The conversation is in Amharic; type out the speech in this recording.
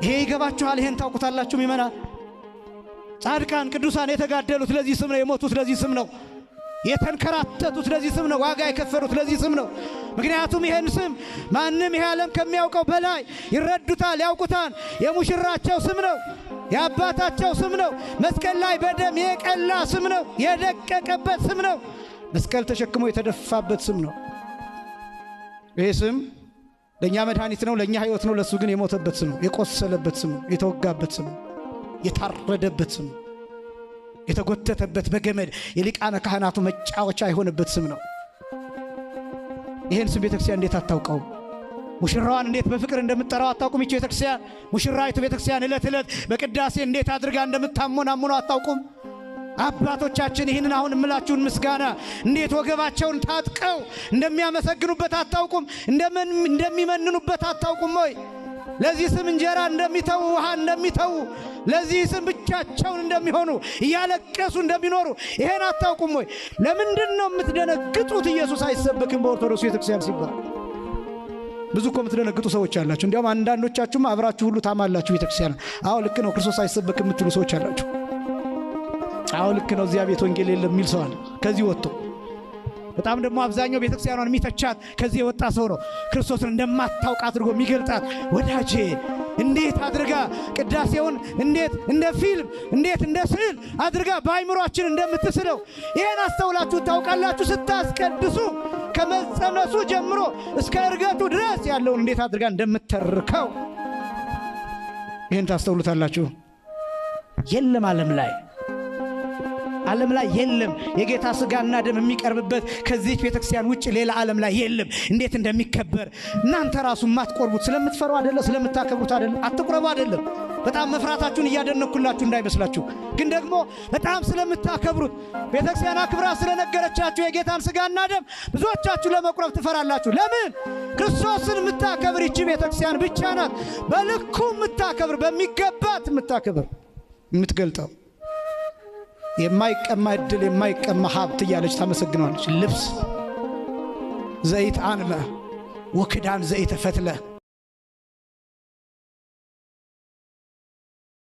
ይሄ ይገባችኋል? ይሄን ታውቁታላችሁ ምእመናን? ጻድቃን ቅዱሳን የተጋደሉት ለዚህ ስም ነው። የሞቱት ለዚህ ስም ነው። የተንከራተቱት ለዚህ ስም ነው። ዋጋ የከፈሉት ለዚህ ስም ነው። ምክንያቱም ይሄን ስም ማንም ይሄ ዓለም ከሚያውቀው በላይ ይረዱታል፣ ያውቁታል። የሙሽራቸው ስም ነው። የአባታቸው ስም ነው። መስቀል ላይ በደም የቀላ ስም ነው። የደቀቀበት ስም ነው። መስቀል ተሸክሞ የተደፋበት ስም ነው። ይሄ ስም ለኛ መድኃኒት ነው፣ ለኛ ሕይወት ነው። ለሱ ግን የሞተበት ስም ነው። የቆሰለበት ስም ነው። የተወጋበት ስም ነው። የታረደበት ስም ነው። የተጎተተበት በገመድ የሊቃነ ካህናቱ መጫወቻ የሆነበት ስም ነው። ይሄን ስም ቤተክርስቲያን እንዴት አታውቀው? ሙሽራዋን እንዴት በፍቅር እንደምትጠራው አታውቁም? ይህች ቤተክርስቲያን ሙሽራይቱ ቤተክርስቲያን ዕለት ዕለት በቅዳሴ እንዴት አድርጋ እንደምታሞናሙነው አታውቁም? አባቶቻችን ይህንን አሁን እምላችሁን ምስጋና እንዴት ወገባቸውን ታጥቀው እንደሚያመሰግኑበት አታውቁም? እንደሚመንኑበት አታውቁም ወይ? ለዚህ ስም እንጀራ እንደሚተው ውሃ እንደሚተው ለዚህ ስም ብቻቸውን እንደሚሆኑ እያለቀሱ እንደሚኖሩ ይሄን አታውቁም ወይ? ለምንድን ነው የምትደነግጡት? ኢየሱስ አይሰበክም በኦርቶዶክስ ቤተክርስቲያን ሲባል ብዙ እኮ የምትደነግጡ ሰዎች አላችሁ። እንዲያውም አንዳንዶቻችሁም አብራችሁ ሁሉ ታማላችሁ ቤተክርስቲያን። አዎ ልክ ነው ክርስቶስ አይሰበክም የምትሉ ሰዎች አላችሁ። አዎ ልክ ነው እዚያ ቤት ወንጌል የለም የሚል ሰው አለ ከዚህ ወጥቶ። በጣም ደግሞ አብዛኛው ቤተክርስቲያኗን የሚተቻት ከዚህ የወጣ ሰው ነው። ክርስቶስን እንደማታውቅ አድርጎ የሚገልጣት። ወዳጄ እንዴት አድርጋ ቅዳሴውን እንዴት እንደ ፊልም እንዴት እንደ ስዕል አድርጋ በአይምሮአችን እንደምትስለው ይሄን አስተውላችሁ ታውቃላችሁ? ስታስቀድሱ ከመጸነሱ ጀምሮ እስከ እርገቱ ድረስ ያለውን እንዴት አድርጋ እንደምትተርከው ይሄን ታስተውሉታላችሁ? የለም ዓለም ላይ የለም የጌታ ሥጋና ደም የሚቀርብበት ከዚህ ቤተክርስቲያን ውጭ ሌላ ዓለም ላይ የለም። እንዴት እንደሚከበር እናንተ ራሱ ማትቆርቡት ስለምትፈሩ አይደለ? ስለምታከብሩት አይደለ? አትቆርቡ አይደለም። በጣም መፍራታችሁን እያደነኩላችሁ እንዳይመስላችሁ፣ ግን ደግሞ በጣም ስለምታከብሩት ቤተክርስቲያን አክብራ ስለነገረቻችሁ የጌታን ሥጋና ደም ብዙዎቻችሁ ለመቁረብ ትፈራላችሁ። ለምን? ክርስቶስን የምታከብር ይቺ ቤተክርስቲያን ብቻ ናት። በልኩ የምታከብር በሚገባት የምታከብር የምትገልጠው የማይቀማ ዕድል የማይቀማ ሀብት እያለች ታመሰግናለች። ልብስ ዘይት አንመ ወክዳን ዘይት ፈትለ